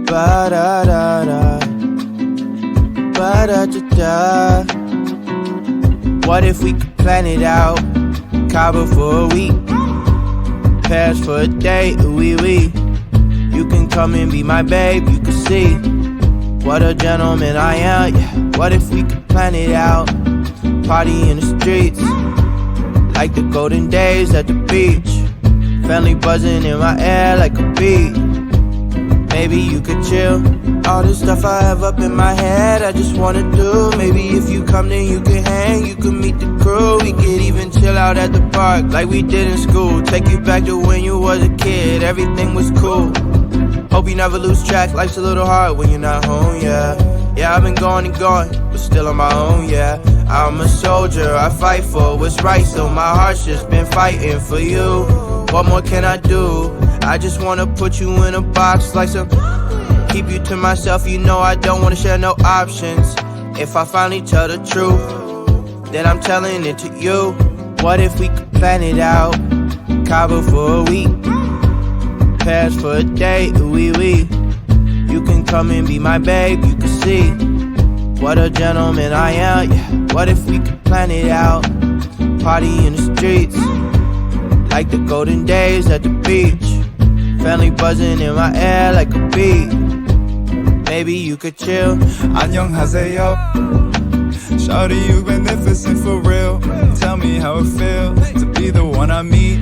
Ba-da-da-da, ba-da-da-da. What if we could plan it out? Cabo for a week, Paris for a day, ooh-wee-wee. You can come and be my babe, you can see what a gentleman I am, yeah. What if we could plan it out? Party in the streets, like the golden days at the beach. Family buzzing in my air like a bee. Maybe you could chill. All the stuff I have up in my head, I just wanna do. Maybe if you come then you can hang, you can meet the crew. We could even chill out at the park like we did in school. Take you back to when you was a kid, everything was cool. Hope you never lose track, life's a little hard when you're not home, yeah. Yeah, I've been going and going, but still on my own, yeah. I'm a soldier, I fight for what's right, so my heart's just been fighting for you. What more can I do? I just wanna put you in a box like some... Keep you to myself, you know I don't wanna share no options. If I finally tell the truth, then I'm telling it to you. What if we could plan it out? Cabo for a week, Paris for a day, ooh-wee-wee. You can come and be my babe, you can see what a gentleman I am, yeah. What if we could plan it out? Party in the streets, like the golden days at the beach. Family buzzing in my air like a bee. Maybe you could chill. 안녕하세요. Shawty, you magnificent for real. Tell me how it feel to be the one I meet.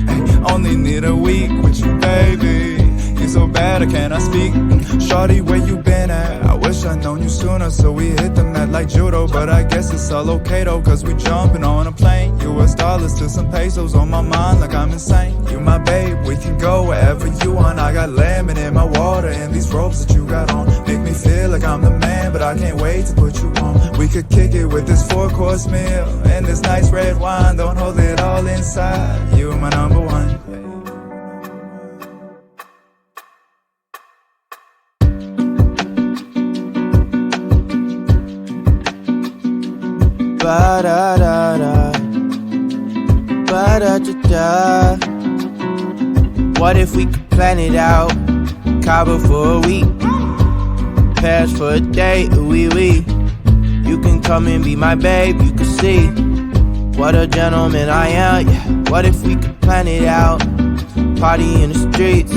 Only need a week with you, baby. You so bad, I cannot speak. Shawty, where you been at? I wish I'd known you sooner, so we hit the mat like judo. But I guess it's all okay though, cause we jumping on a plane. US dollars to some pesos on my mind like I'm insane. You my babe, we can go wherever you want. I got lemon in my water and these robes that you got on make me feel like I'm the man, but I can't wait to put you on. We could kick it with this 4-course meal and this nice red wine. Don't hold it all inside. You my number one. Ba-da-da-da, ba-da-da-da. What if we could plan it out? Cabo for a week, Paris for a day, ooh-wee-wee. You can come and be my babe, you can see what a gentleman I am, yeah. What if we could plan it out? Party in the streets,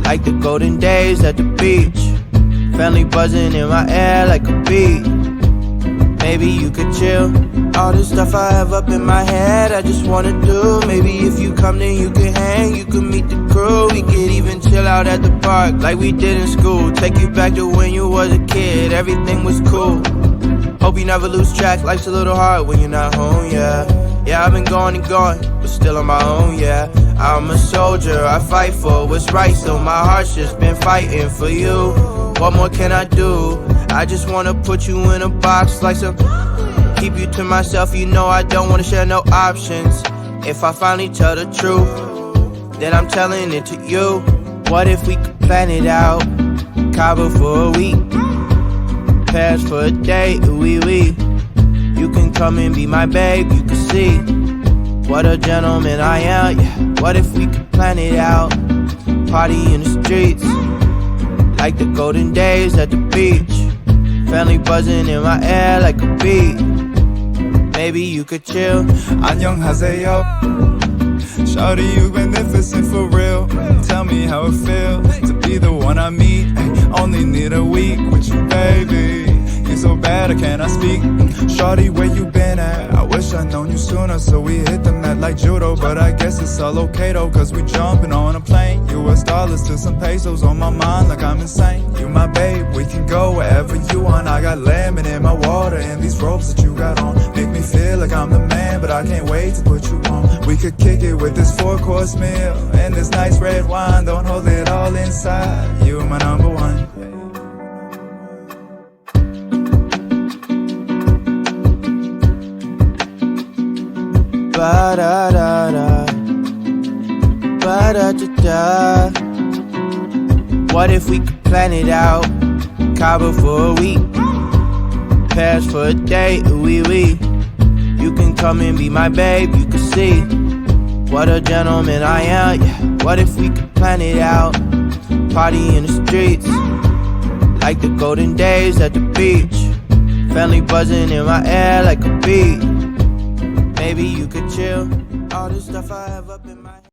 like the golden days at the beach. Family buzzing in my air like a bee. Maybe you could chill. All the stuff I have up in my head, I just wanna do. Maybe if you come then you can hang, you can meet the crew. We could even chill out at the park like we did in school. Take you back to when you was a kid, everything was cool. Hope you never lose track, life's a little hard when you're not home, yeah. Yeah, I've been going and going, but still on my own, yeah. I'm a soldier, I fight for what's right, so my heart's just been fighting for you. What more can I do? I just wanna put you in a box like some... Keep you to myself, you know I don't wanna share no options. If I finally tell the truth, then I'm telling it to you. What if we could plan it out? Cabo for a week, Paris for a day, ooh-wee-wee. You can come and be my babe, you can see what a gentleman I am, yeah. What if we could plan it out? Party in the streets, like the golden days at the beach. Family buzzing in my air like a bee. Maybe you could chill. 안녕하세요. Shawty, you magnificent for real. Tell me how it feel to be the one I meet. Only need a week with you, baby. You so bad, I cannot speak. Shawty, where you been at? I wish I'd known you sooner, so we hit the mat like judo. But I guess it's all okay though, cause we jumping on a plane. US dollars to some pesos on my mind like I'm insane. You my babe, we can go wherever you want. I got lemon in my water and these robes that you got on make me feel like I'm the man, but I can't wait to put you on. We could kick it with this 4-course meal and this nice red wine. Don't hold it all inside. You my number one. Ba-da-da-da, ba-da-da-da. What if we could plan it out? Cabo for a week, Paris for a day, ooh-wee-wee. You can come and be my babe, you can see what a gentleman I am, yeah. What if we could plan it out? Party in the streets, like the golden days at the beach. Family buzzing in my air like a bee. Maybe you could chill. All this stuff I have up in my